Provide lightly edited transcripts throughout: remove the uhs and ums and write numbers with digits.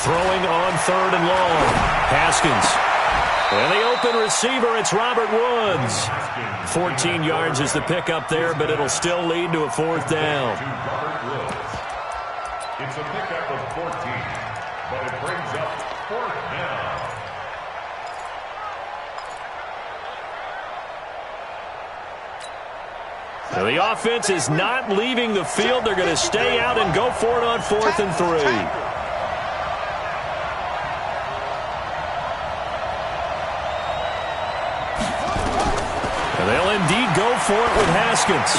throwing on 3rd and long. Haskins. And the open receiver, it's Robert Woods. 14 yards is the pickup there, but it'll still lead to a 4th down. It's a pickup of 14, but it brings up 4th down. Now the offense is not leaving the field. They're going to stay out and go for it on 4th and 3. They'll indeed go for it with Haskins.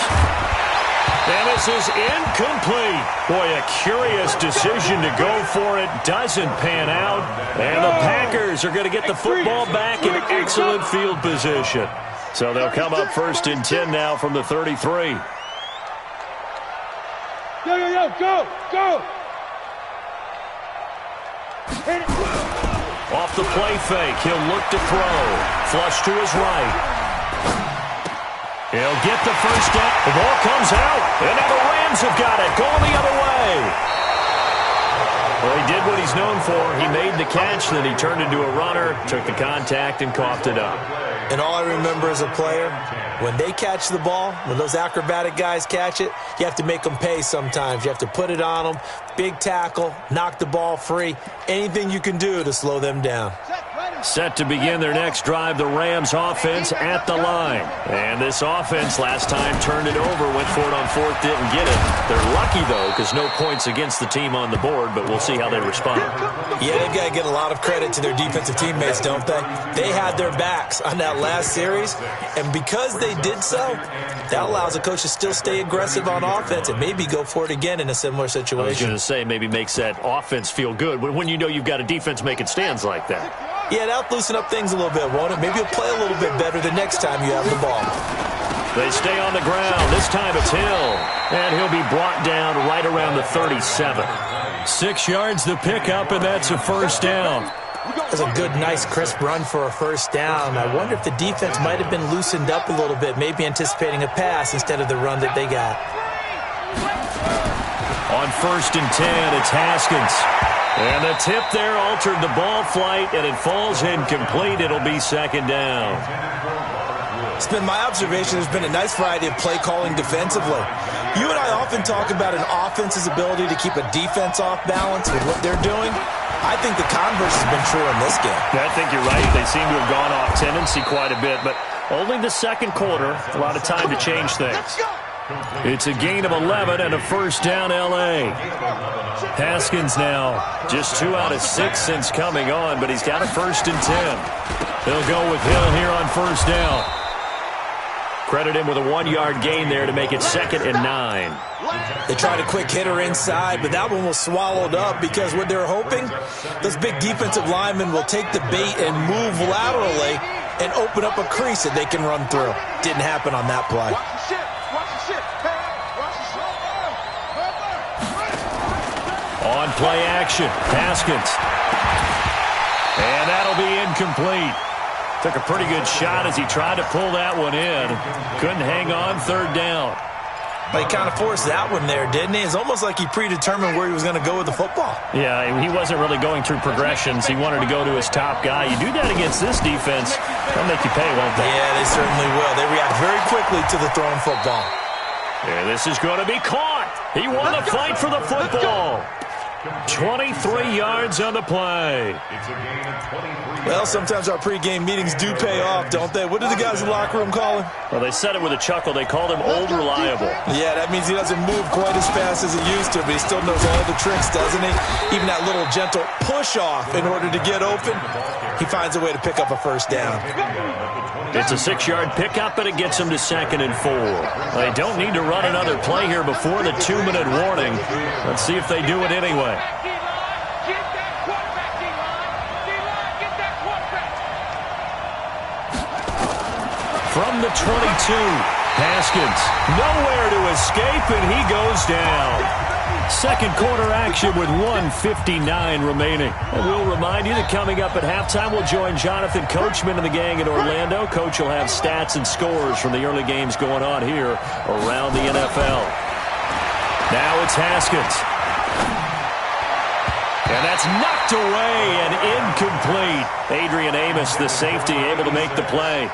And this is incomplete. Boy, a curious decision to go for it. Doesn't pan out. And the Packers are going to get the football back in excellent field position. So they'll come up 1st and 10 now from the 33. Go! Off the play fake, he'll look to throw. Flush to his right. He'll get the 1st down. The ball comes out. And now the Rams have got it. Going the other way. Well, he did what he's known for. He made the catch, then he turned into a runner, took the contact, and coughed it up. And all I remember as a player, when they catch the ball, when those acrobatic guys catch it, you have to make them pay sometimes. You have to put it on them, big tackle, knock the ball free, anything you can do to slow them down. Set to begin their next drive, the Rams offense at the line. And this offense last time turned it over, went for it on 4th, didn't get it. They're lucky, though, because no points against the team on the board, but we'll see how they respond. Yeah, they've got to get a lot of credit to their defensive teammates, don't they? They had their backs on that last series, and because they did so, that allows the coach to still stay aggressive on offense and maybe go for it again in a similar situation. I was going to say, maybe makes that offense feel good when you know you've got a defense making stands like that. Yeah, that'll loosen up things a little bit, won't it? Maybe you'll play a little bit better the next time you have the ball. They stay on the ground. This time it's Hill. And he'll be brought down right around the 37. 6 yards the pickup, and that's a 1st down. That's a good, nice, crisp run for a 1st down. I wonder if the defense might have been loosened up a little bit, maybe anticipating a pass instead of the run that they got. On 1st and 10, it's Haskins. And the tip there altered the ball flight, and it falls incomplete. It'll be 2nd down. It's been my observation there's been a nice variety of play calling defensively. You and I often talk about an offense's ability to keep a defense off balance with what they're doing. I think the converse has been true in this game. I think you're right. They seem to have gone off tendency quite a bit, but only the 2nd quarter. A lot of time to change things. It's a gain of 11 and a 1st down L.A. Haskins now just 2 out of 6 since coming on, but he's got a 1st and 10. They'll go with Hill here on 1st down. Credit him with a 1-yard gain there to make it 2nd and 9. They tried a quick hitter inside, but that one was swallowed up because what they're hoping, those big defensive linemen will take the bait and move laterally and open up a crease that they can run through. Didn't happen on that play. On play action, Haskins. And that'll be incomplete. Took a pretty good shot as he tried to pull that one in. Couldn't hang on, 3rd down. Well, he kind of forced that one there, didn't he? It's almost like he predetermined where he was going to go with the football. Yeah, he wasn't really going through progressions. He wanted to go to his top guy. You do that against this defense, they'll make you pay, won't they? Yeah, they certainly will. They react very quickly to the thrown football. And this is going to be caught. He won the fight for the football. 23 yards on the play. Well, sometimes our pregame meetings do pay off, don't they? What do the guys in the locker room call him? Well, they said it with a chuckle. They called him Old Reliable. Yeah, that means he doesn't move quite as fast as he used to, but he still knows all the tricks, doesn't he? Even that little gentle push-off in order to get open, he finds a way to pick up a 1st down. It's a 6-yard pickup, and it gets him to 2nd and 4. They don't need to run another play here before the 2-minute warning. Let's see if they do it anyway. From the 22, Haskins nowhere to escape, and he goes down. 2nd quarter action with 1:59 remaining. And we'll remind you that coming up at halftime, we'll join Jonathan Coachman and the gang in Orlando. Coach will have stats and scores from the early games going on here around the NFL. Now it's Haskins. And that's knocked away and incomplete. Adrian Amos, the safety, able to make the play.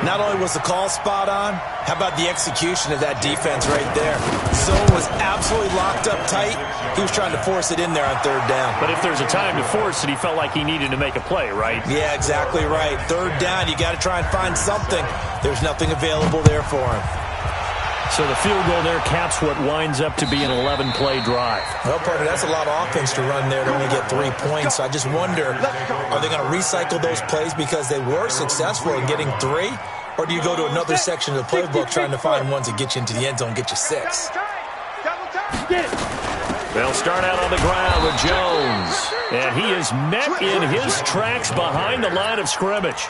Not only was the call spot on, how about the execution of that defense right there? Zone was absolutely locked up tight. He was trying to force it in there on third down. But if there's a time to force it, he felt like he needed to make a play, right? Yeah, exactly right. Third down, you got to try and find something. There's nothing available there for him. So the field goal there caps what winds up to be an 11-play drive. Well, partner, that's a lot of offense to run there to only get 3 points. So I just wonder, are they going to recycle those plays because they were successful in getting 3? Or do you go to another section of the playbook trying to find ones that get you into the end zone and get you 6? They'll start out on the ground with Jones. And he is met in his tracks behind the line of scrimmage.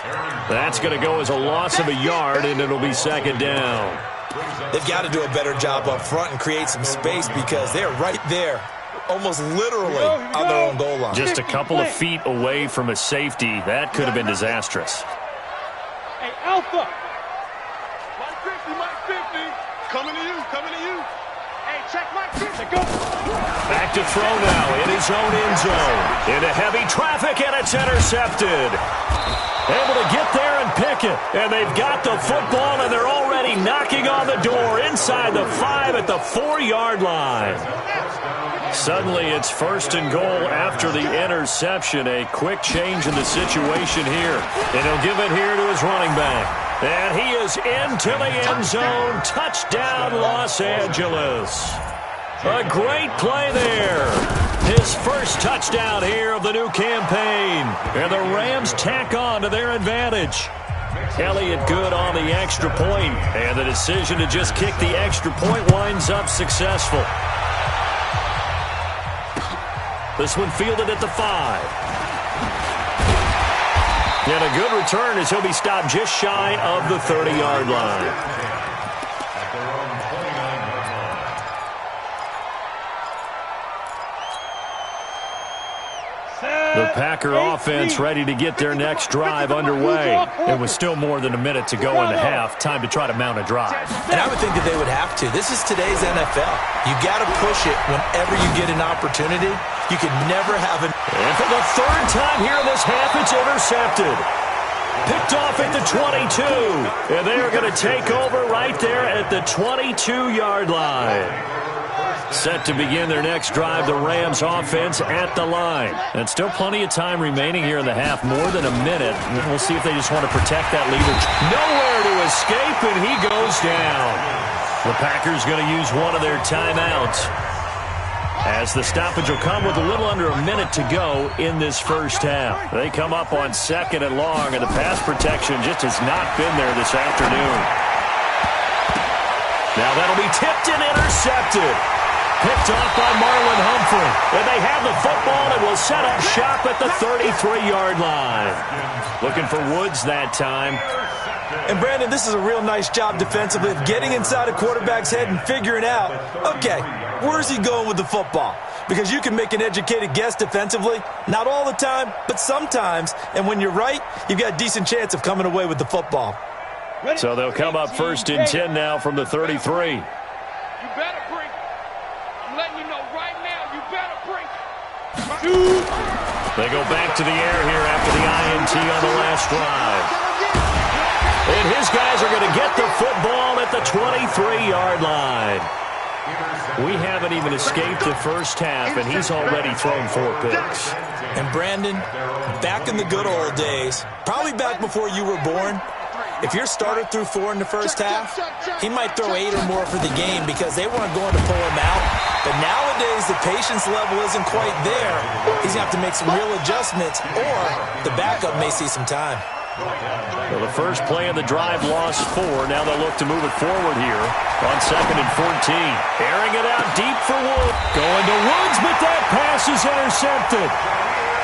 That's going to go as a loss of a yard, and it'll be second down. They've got to do a better job up front and create some space because they're right there, almost literally on their own goal line. Just a couple of feet away from a safety. That could have been disastrous. Hey, Alpha. Mike 50. Coming to you. Hey, check Mike 50. Go. Back to throw now in his own end zone. Into heavy traffic, and it's intercepted. Able to get there and pick it. And they've got the football, and they're already knocking on the door inside the 5 at the 4-yard line. Suddenly, it's first and goal after the interception. A quick change in the situation here. And he'll give it here to his running back. And he is into the end zone. Touchdown, Los Angeles. A great play there. His first touchdown here of the new campaign. And the Rams tack on to their advantage. Elliott good on the extra point. And the decision to just kick the extra point winds up successful. This one fielded at the 5. And a good return as he'll be stopped just shy of the 30-yard line. The Packer offense ready to get their next drive underway. It was still more than a minute to go in the half. Time to try to mount a drive. And I would think that they would have to. This is today's NFL. You got to push it whenever you get an opportunity. You can never have an... And for the third time here in this half, it's intercepted. Picked off at the 22. And they are going to take over right there at the 22-yard line. Set to begin their next drive, the Rams offense at the line. And still plenty of time remaining here in the half, more than a minute. We'll see if they just want to protect that lead. Nowhere to escape, and he goes down. The Packers going to use one of their timeouts, as the stoppage will come with a little under a minute to go in this first half. They come up on second and long, and the pass protection just has not been there this afternoon. Now that'll be tipped and intercepted. Picked off by Marlon Humphrey. And they have the football and will set up shop at the 33-yard line. Looking for Woods that time. And, Brandon, this is a real nice job defensively of getting inside a quarterback's head and figuring out, okay, where's he going with the football? Because you can make an educated guess defensively. Not all the time, but sometimes. And when you're right, you've got a decent chance of coming away with the football. So they'll come up first and 10 now from the 33. You better bring. I'm letting you know right now, you better bring. They go back to the air here after the INT on the last drive. And his guys are going to get the football at the 23-yard line. We haven't even escaped the first half, and he's already thrown 4 picks. And, Brandon, back in the good old days, probably back before you were born, if your starter threw 4 in the first half, he might throw 8 or more for the game because they weren't going to pull him out. But nowadays, the patience level isn't quite there. He's going to have to make some real adjustments, or the backup may see some time. Well, the first play of the drive lost 4. Now they'll look to move it forward here on second and 14. Airing it out deep for Woods. Going to Woods, but that pass is intercepted.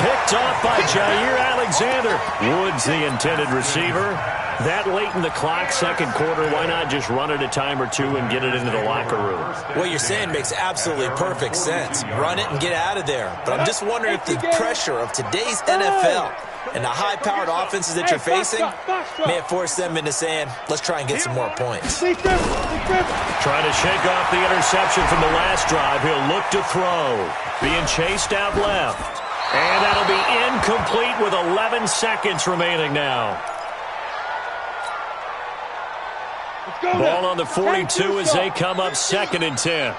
Picked off by Jair Alexander. Woods, the intended receiver. That late in the clock, second quarter, why not just run it a time or two and get it into the locker room? What you're saying makes absolutely perfect sense. Run it and get out of there. But I'm just wondering if the pressure of today's NFL and the high-powered offenses that you're facing may have forced them into saying, let's try and get some more points. Trying to shake off the interception from the last drive. He'll look to throw. Being chased out left. And that'll be incomplete with 11 seconds remaining now. Ball on the 42 as they come up 2nd and 10.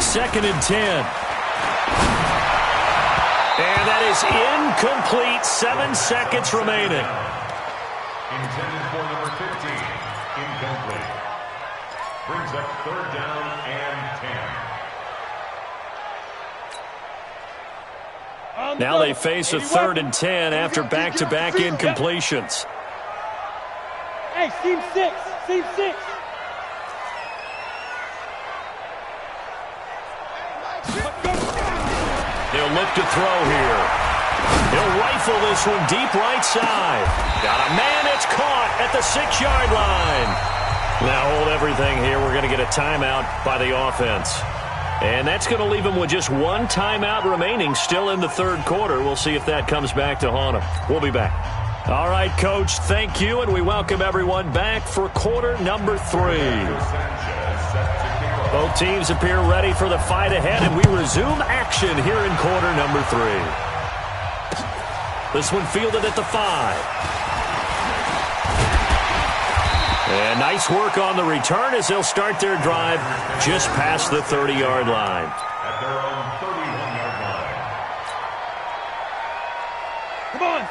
2nd and 10. And that is incomplete. 7 seconds remaining. Intended for number 15. Incomplete. Brings up 3rd down and 10. Now they face a 3rd and 10 after back-to-back incompletions. Hey, seam 6. Seam 6. He'll look to throw here. He'll rifle this one deep right side. Got a man. It's caught at the 6-yard line. Now hold everything here. We're going to get a timeout by the offense. And that's going to leave him with just 1 timeout remaining still in the 3rd quarter. We'll see if that comes back to haunt him. We'll be back. All right, Coach, thank you, and we welcome everyone back for quarter number 3. Both teams appear ready for the fight ahead, and we resume action here in quarter number 3. This one fielded at the 5. And nice work on the return as they'll start their drive just past the 30-yard line. At their own 31-yard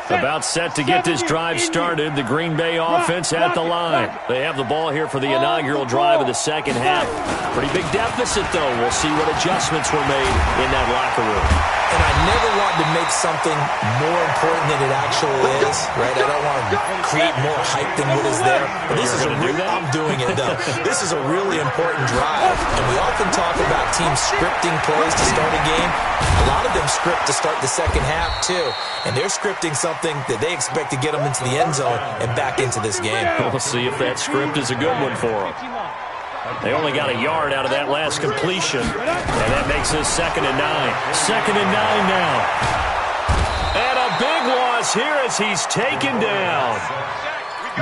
line. About set to get this drive started. The Green Bay offense at the line. They have the ball here for the inaugural drive of the 2nd half. Pretty big deficit, though. We'll see what adjustments were made in that locker room. And I never want to make something more important than it actually is, right? I don't want to create more hype than what is there. But this is I'm doing it, though. This is a really important drive. And we often talk about teams scripting plays to start a game. A lot of them script to start the 2nd half, too. And they're scripting something that they expect to get them into the end zone and back into this game. We'll see if that script is a good one for them. They only got a yard out of that last completion, and that makes us 2nd and 9. 2nd and 9 now. And a big loss here as he's taken down.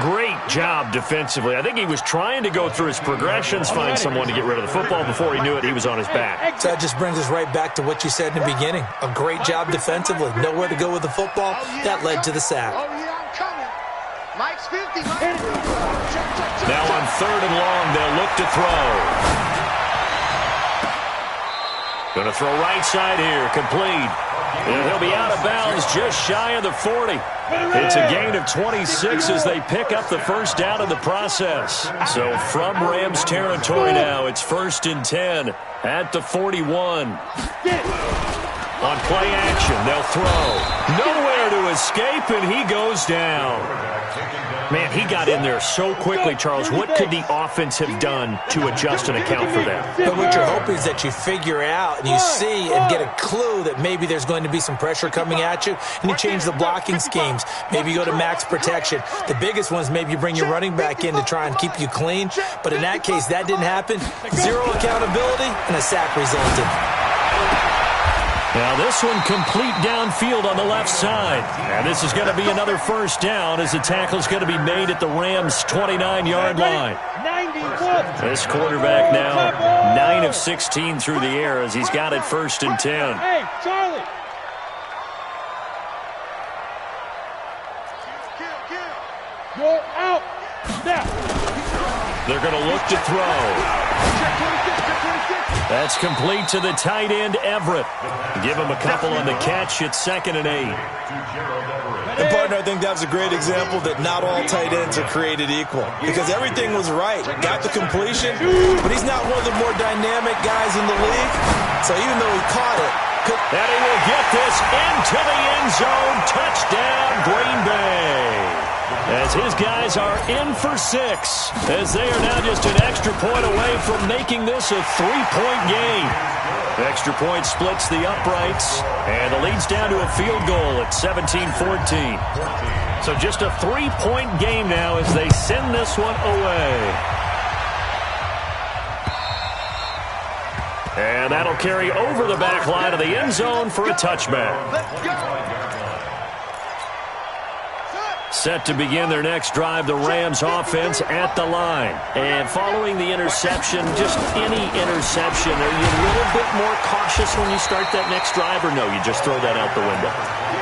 Great job defensively. I think he was trying to go through his progressions, find someone to get rid of the football. Before he knew it, he was on his back. So that just brings us right back to what you said in the beginning. A great job defensively. Nowhere to go with the football. That led to the sack. Mike's 50. Now on 3rd and long, they'll look to throw. Going to throw right side here, complete. And he'll be out of bounds just shy of the 40. It's a gain of 26 as they pick up the 1st down in the process. So from Rams territory now, it's 1st and 10 at the 41. On play action, they'll throw. Nowhere to escape, and he goes down. Man, he got in there so quickly, Charles. What could the offense have done to adjust and account for that? But what you're hoping is that you figure out and you see and get a clue that maybe there's going to be some pressure coming at you, and you change the blocking schemes. Maybe you go to max protection. The biggest one is maybe you bring your running back in to try and keep you clean. But in that case, that didn't happen. 0 accountability, and a sack resulted. Now this one complete downfield on the left side. And this is going to be another 1st down as the tackle is going to be made at the Rams' 29-yard line. This quarterback now 9 of 16 through the air as he's got it 1st and 10. Hey, Charlie. You're out. Now. They're going to look to throw. That's complete to the tight end, Everett. Give him a couple on the catch. It's 2nd and 8. And, partner, I think that was a great example that not all tight ends are created equal. Because everything was right. Got the completion, but he's not one of the more dynamic guys in the league. So even though he caught it, and he will get this into the end zone. Touchdown, Green Bay. As his guys are in for 6, as they are now just an extra point away from making this a 3-point game. The extra point splits the uprights, and it leads down to a field goal at 17-14. So just a 3-point game now as they send this one away. And that'll carry over the back line of the end zone for a touchback. Set to begin their next drive, the Rams offense at the line. And following the interception, just any interception, are you a little bit more cautious when you start that next drive, or no, you just throw that out the window?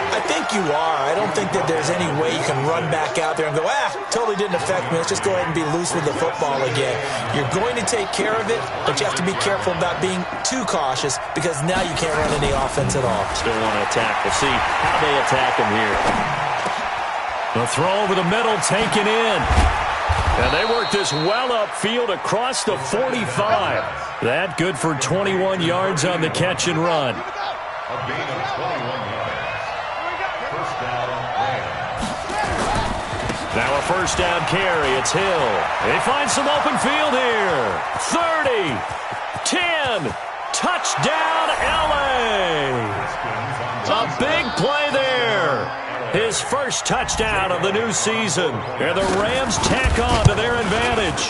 I think you are. I don't think that there's any way you can run back out there and go, totally didn't affect me. Let's just go ahead and be loose with the football again. You're going to take care of it, but you have to be careful about being too cautious because now you can't run any offense at all. Still want to attack. We'll see how they attack him here. The throw over the middle, taken in. And they work this well upfield across the 45. That good for 21 yards on the catch and run. A gain of 21 yards. First down, Rams. Now a first down carry. It's Hill. He finds some open field here. 30, 10, touchdown LA. A big play there. His first touchdown of the new season. And the Rams tack on to their advantage.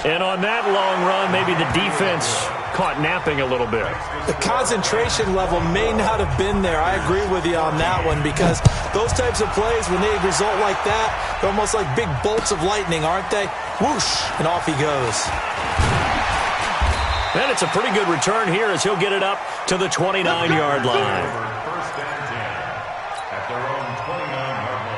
And on that long run, maybe the defense caught napping a little bit. The concentration level may not have been there. I agree with you on that one because those types of plays, when they result like that, they're almost like big bolts of lightning, aren't they? Whoosh, and off he goes. And it's a pretty good return here as he'll get it up to the 29-yard line. First and 10 at their own 29-yard line.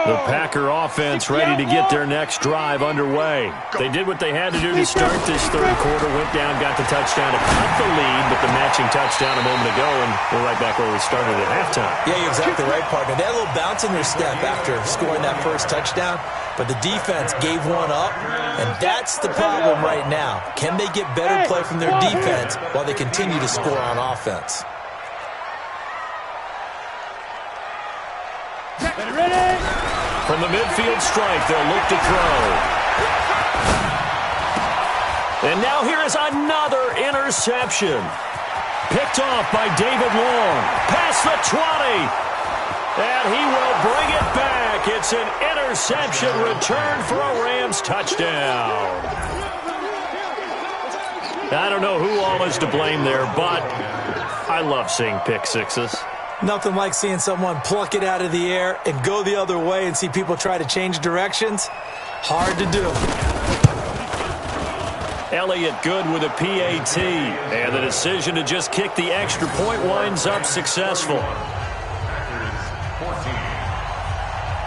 The Packer offense ready to get their next drive underway. They did what they had to do to start this third quarter, went down, got the touchdown to cut the lead, but the matching touchdown a moment ago, and we're right back where we started at halftime. Yeah, you're exactly right, partner. They had a little bounce in their step after scoring that first touchdown, but the defense gave one up, and that's the problem right now. Can they get better play from their defense while they continue to score on offense? Ready? From the midfield strike, they'll look to throw. And now here is another interception. Picked off by David Long. Past the 20. And he will bring it back. It's an interception return for a Rams touchdown. I don't know who all is to blame there, but I love seeing pick sixes. Nothing like seeing someone pluck it out of the air and go the other way and see people try to change directions. Hard to do. Elliott good with a PAT. And the decision to just kick the extra point winds up successful. Packers 14.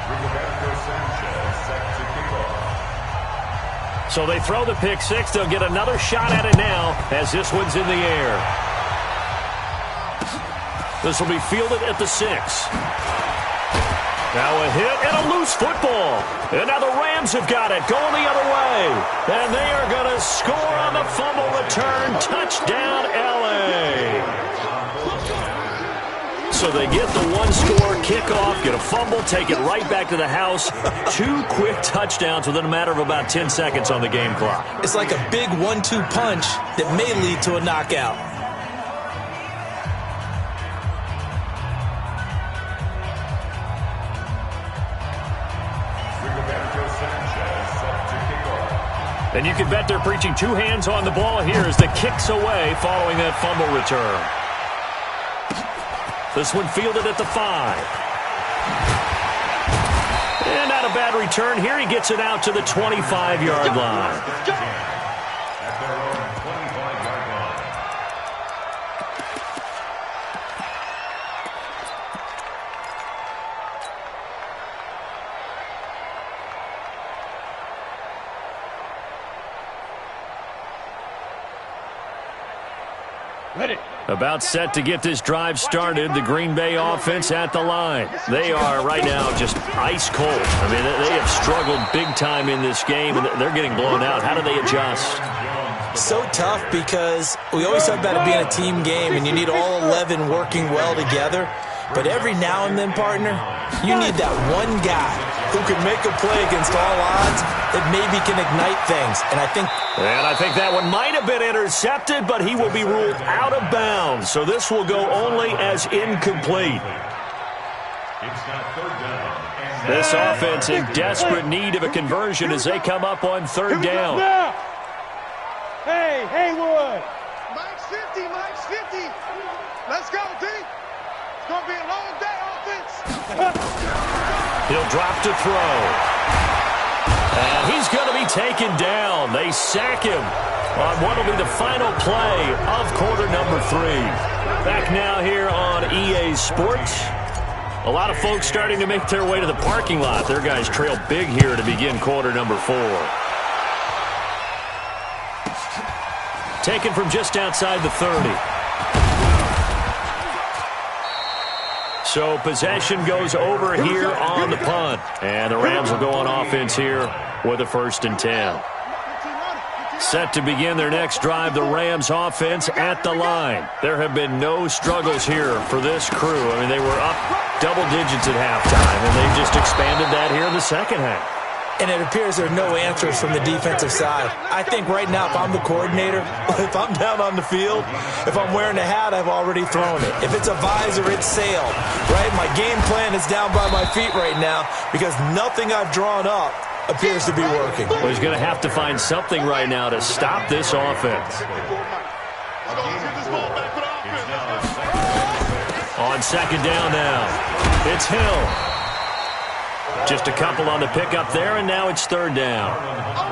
Rigoberto Sanchez set to kick off. So they throw the pick six. They'll get another shot at it now as this one's in the air. This will be fielded at the 6. Now a hit and a loose football. And now the Rams have got it going the other way. And they are going to score on the fumble return. Touchdown, LA. So they get the one-score kickoff, get a fumble, take it right back to the house. 2 quick touchdowns within a matter of about 10 seconds on the game clock. It's like a big 1-2 punch that may lead to a knockout. And you can bet they're preaching 2 hands on the ball here as the kick's away following that fumble return. This one fielded at the 5. And not a bad return here. He gets it out to the 25-yard line. At their own 25-yard line. Ready. About set to get this drive started, the Green Bay offense at the line. They are right now just ice cold. I mean, they have struggled big time in this game, and they're getting blown out. How do they adjust? So tough because we always talk about it being a team game, and you need all 11 working well together. But every now and then, partner, you need that one guy who can make a play against all odds that maybe can ignite things. And I think that one might have been intercepted, but he will be ruled out of bounds. So this will go only as incomplete. It's now third down. This offense in desperate need of a conversion as they come up on third down. Hey, Haywood. Mike's 50, Mike's 50. Let's go, D. It's going to be a long day. He'll drop to throw. And he's going to be taken down. They sack him on what will be the final play of quarter number 3. Back now here on EA Sports. A lot of folks starting to make their way to the parking lot. Their guys trail big here to begin quarter number 4. Taken from just outside the 30. So possession goes over here on the punt. And the Rams will go on offense here with a 1st and 10. Set to begin their next drive, the Rams offense at the line. There have been no struggles here for this crew. I mean, they were up double digits at halftime, and they've just expanded that here in the second half. And it appears there are no answers from the defensive side. I think right now, if I'm the coordinator, if I'm down on the field, if I'm wearing a hat, I've already thrown it. If it's a visor, it's sailed, right? My game plan is down by my feet right now because nothing I've drawn up appears to be working. Well, he's going to have to find something right now to stop this offense. On second down now, it's Hill. Just a couple on the pickup there, and now it's 3rd down.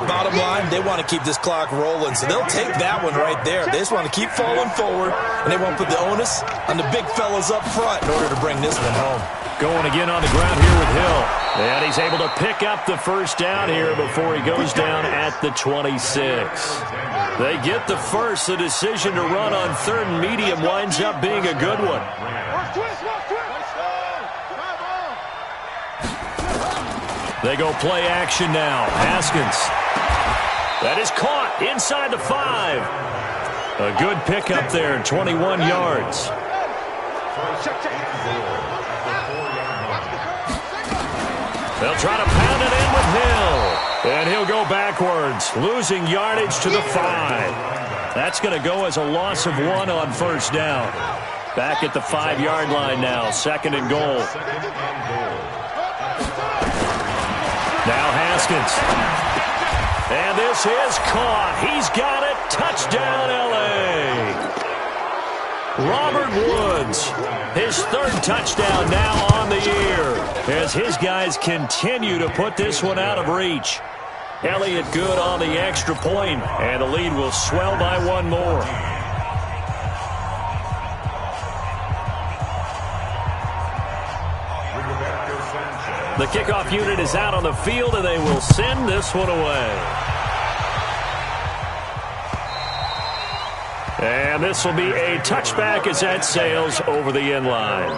Bottom line, they want to keep this clock rolling, so they'll take that one right there. They just want to keep falling forward, and they won't put the onus on the big fellas up front in order to bring this one home. Going again on the ground here with Hill. And he's able to pick up the 1st down here before he goes down at the 26. They get the first. The decision to run on 3rd and medium winds up being a good one. They go play action now. Haskins. That is caught inside the 5. A good pickup there, 21 yards. They'll try to pound it in with Hill. And he'll go backwards, losing yardage to the 5. That's going to go as a loss of 1 on 1st down. Back at the 5-yard line now, 2nd and goal. Now Haskins. And this is caught. He's got it. Touchdown, L.A. Robert Woods, his 3rd touchdown now on the year as his guys continue to put this one out of reach. Elliott good on the extra point, and the lead will swell by 1 more. The kickoff unit is out on the field, and they will send this one away. And this will be a touchback as that sails over the end line.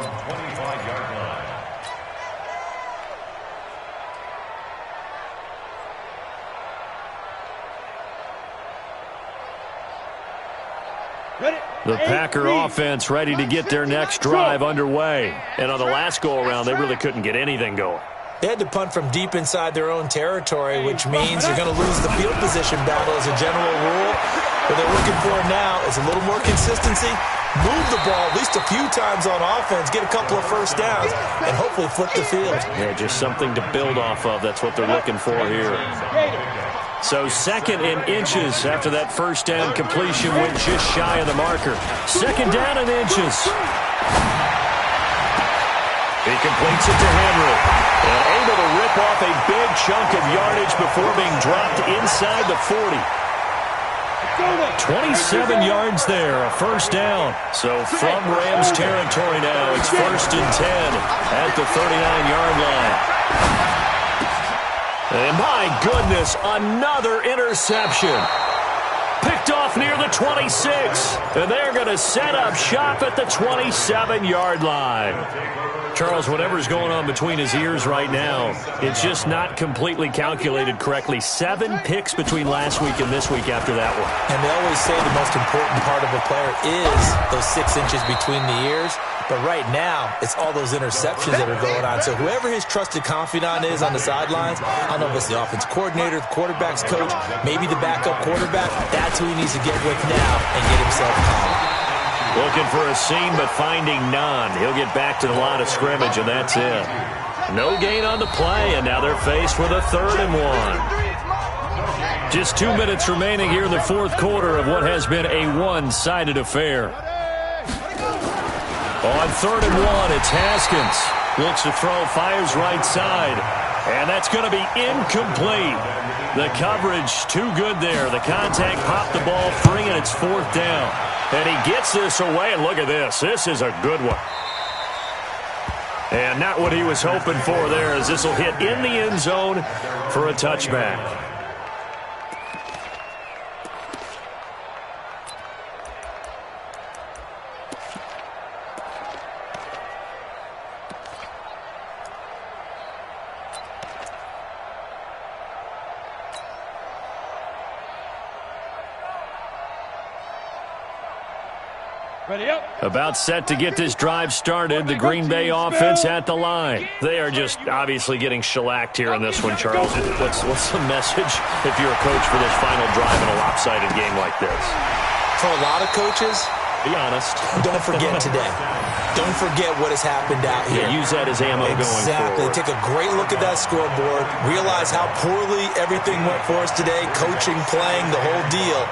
The Packer offense ready to get their next drive underway. And on the last go-around, they really couldn't get anything going. They had to punt from deep inside their own territory, which means you're going to lose the field position battle as a general rule. What they're looking for now is a little more consistency, move the ball at least a few times on offense, get a couple of 1st downs, and hopefully flip the field. Yeah, just something to build off of. That's what they're looking for here. So 2nd and inches after that 1st down completion went just shy of the marker. 2nd down and inches. He completes it to Henry. And able to rip off a big chunk of yardage before being dropped inside the 40. 27 yards there, a 1st down. So from Rams territory now, it's 1st and 10 at the 39-yard line. And my goodness, another interception. Picked off near the 26. And they're going to set up shop at the 27-yard line. Charles, whatever's going on between his ears right now, it's just not completely calculated correctly. 7 picks between last week and this week after that one. And they always say the most important part of a player is those 6 inches between the ears. But right now, it's all those interceptions that are going on. So whoever his trusted confidant is on the sidelines, I don't know if it's the offense coordinator, the quarterback's coach, maybe the backup quarterback, that's who he needs to get with now and get himself calm. Looking for a seam, but finding none. He'll get back to the line of scrimmage, and that's it. No gain on the play, and now they're faced with a 3rd and 1. Just 2 minutes remaining here in the 4th quarter of what has been a one-sided affair. On 3rd and 1, it's Haskins. Looks to throw, fires right side. And that's going to be incomplete. The coverage too good there. The contact popped the ball free, and it's 4th down. And he gets this away, and look at this. This is a good one. And not what he was hoping for there, as this will hit in the end zone for a touchback. Ready up. About set to get this drive started. The Green Bay offense at the line. They are just obviously getting shellacked here in this one, Charles. What's the message if you're a coach for this final drive in a lopsided game like this? For a lot of coaches, be honest. Don't forget today. Don't forget what has happened out here. Yeah, use that as ammo going forward. Exactly. Take a great look at that scoreboard. Realize how poorly everything went for us today. Coaching, playing, the whole deal.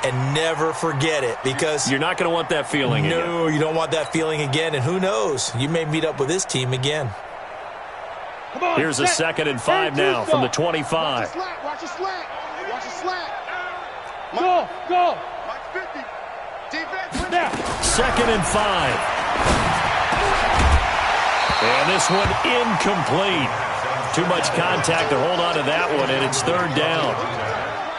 And never forget it, because you're not going to want that feeling again. No, you don't want that feeling again. And who knows? You may meet up with this team again. Here's a 2nd and 5 now from the 25. Watch a slant. Watch a slant. Go. Mike 50. Defense. Now. 2nd and 5. And this one incomplete. Too much contact to hold on to that one, and it's 3rd down.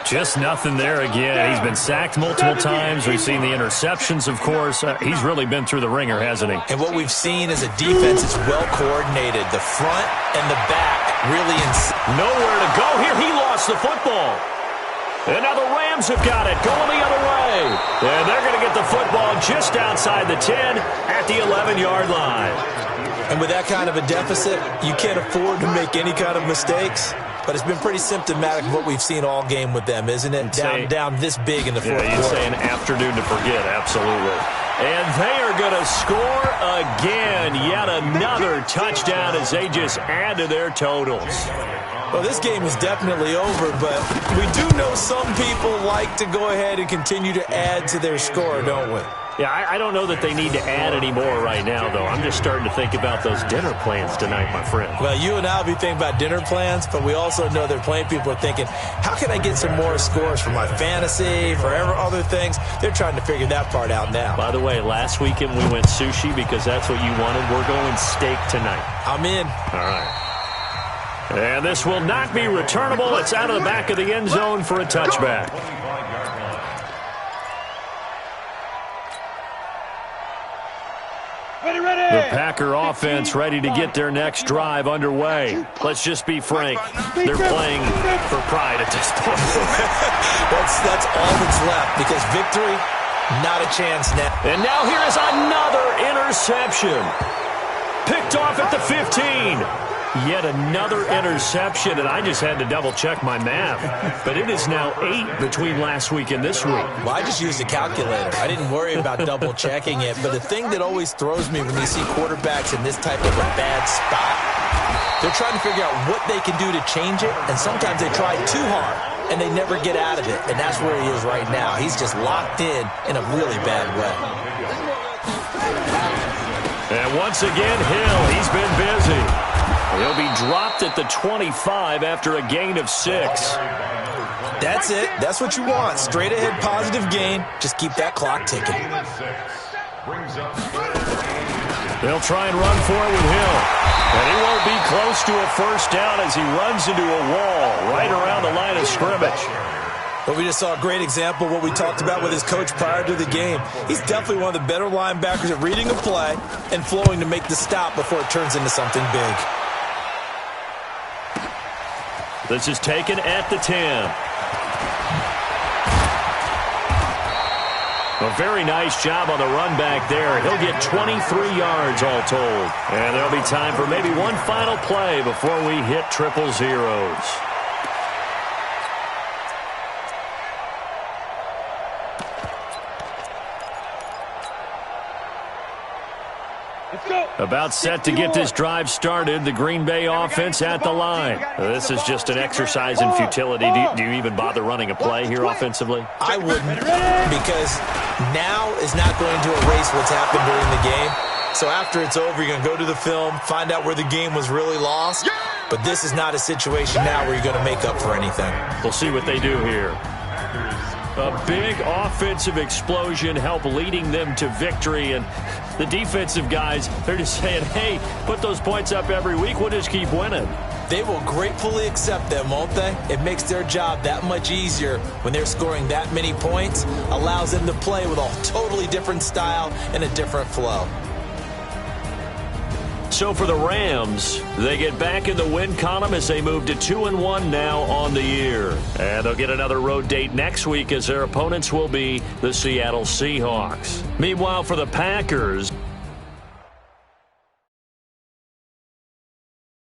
Just nothing there again. He's been sacked multiple times. We've seen the interceptions, of course. He's really been through the ringer, hasn't he? And what we've seen is a defense that's well coordinated. The front and the back really nowhere to go here. He lost the football. And now the Rams have got it, going the other way. And they're going to get the football just outside the 10 at the 11-yard line. And with that kind of a deficit, you can't afford to make any kind of mistakes. But it's been pretty symptomatic of what we've seen all game with them, isn't it? Down this big in the fourth quarter. You'd say an afternoon to forget, absolutely. And they are going to score again. Yet another touchdown as they just add to their totals. Well, this game is definitely over, but we do know some people like to go ahead and continue to add to their score, don't we? Yeah, I don't know that they need to add any more right now, though. I'm just starting to think about those dinner plans tonight, my friend. Well, you and I will be thinking about dinner plans, but we also know they're playing people are thinking, how can I get some more scores for my fantasy, for other things? They're trying to figure that part out now. By the way, last weekend we went sushi because that's what you wanted. We're going steak tonight. I'm in. All right. And this will not be returnable. It's out of the back of the end zone for a touchback. The Packer offense ready to get their next drive underway. Let's just be frank. They're playing for pride at this point. That's all that's left, because victory, not a chance now. And now here is another interception. Picked off at the 15. Yet another interception, and I just had to double-check my math. But it is now 8 between last week and this week. Well, I just used a calculator. I didn't worry about double-checking it. But the thing that always throws me when you see quarterbacks in this type of a bad spot, they're trying to figure out what they can do to change it, and sometimes they try too hard, and they never get out of it. And that's where he is right now. He's just locked in a really bad way. And once again, Hill, he's been busy. He'll be dropped at the 25 after a gain of 6. That's it. That's what you want. Straight ahead positive gain. Just keep that clock ticking. They'll try and run for it with Hill. And he won't be close to a first down as he runs into a wall right around the line of scrimmage. But we just saw a great example of what we talked about with his coach prior to the game. He's definitely one of the better linebackers at reading a play and flowing to make the stop before it turns into something big. This is taken at the 10. A very nice job on the run back there. He'll get 23 yards all told. And there'll be time for maybe one final play before we hit triple zeros. About set to get this drive started. The Green Bay offense at the line. This is just an exercise in futility. Do you even bother running a play here offensively? I wouldn't, because now is not going to erase what's happened during the game. So after it's over, you're going to go to the film, find out where the game was really lost. But this is not a situation now where you're going to make up for anything. We'll see what they do here. A big offensive explosion helped leading them to victory. And the defensive guys, they're just saying, hey, put those points up every week. We'll just keep winning. They will gratefully accept them, won't they? It makes their job that much easier when they're scoring that many points. Allows them to play with a totally different style and a different flow. So for the Rams, they get back in the win column as they move to 2-1 now on the year. And they'll get another road date next week as their opponents will be the Seattle Seahawks. Meanwhile, for the Packers,